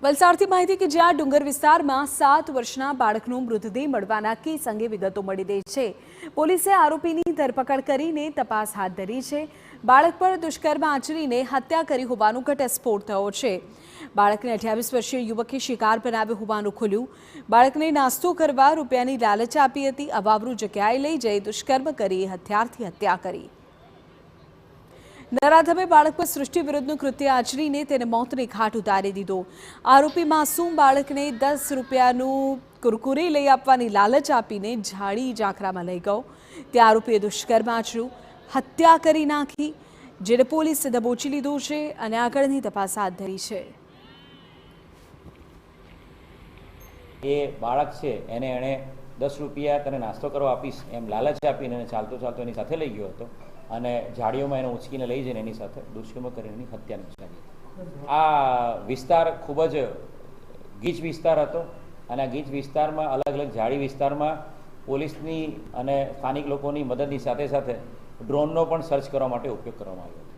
વલસાડથી માહિતી કે જ્યાં ડુંગર વિસ્તારમાં 7 વર્ષના બાળકનો મૃતદેહ મળવાના કેસ અંગે વિગતો મળી રહી છે। પોલીસે આરોપીની ધરપકડ કરીને તપાસ હાથ ધરી છે। બાળક પર દુષ્કર્મ આચરીને હત્યા કરી હોવાનો ઘટસ્ફોટ થયો છે। બાળકને 28 વર્ષીય યુવકે શિકાર બનાવ્યો હોવાનું ખુલ્યું। બાળકને નાસ્તો કરવા રૂપિયાની લાલચ આપી હતી। અવાવરૂ જગ્યાએ લઈ જઈ દુષ્કર્મ કરી હથિયારથી હત્યા કરી। નરાધમે બાળક પર સૃષ્ટિ વિરુદ્ધનું કૃત્ય આચરીને તેને મોતને ઘાટ ઉતારી દીધો। આરોપી માસૂમ બાળકને 10 રૂપિયાનું કુરકુરે લઈ આપવાની લાલચ આપીને ઝાડી ઝાંખરામાં લઈ ગયો। ત્યાં આરોપીએ દુષ્કર્મ આચર્યું, હત્યા કરી નાખી, જેને પોલીસે દબોચી લીધો છે અને આગળની તપાસ હાથ ધરી છે। એ બાળક છે એને 10 રૂપિયા તને નાસ્તો કરવા આપીશ એમ લાલચ આપીને ચાલતો ચાલતો એની સાથે લઈ ગયો હતો અને ઝાડીઓમાં એને ઉંચકીને લઈ જઈને એની સાથે દુષ્કર્મ કરીને એની હત્યા નિપજાવી। આ વિસ્તાર ખૂબ જ ગીચ વિસ્તાર હતો અને આ ગીચ વિસ્તારમાં અલગ અલગ ઝાડી વિસ્તારમાં પોલીસની અને સ્થાનિક લોકોની મદદની સાથે સાથે ડ્રોનનો પણ સર્ચ કરવા માટે ઉપયોગ કરવામાં આવ્યો હતો।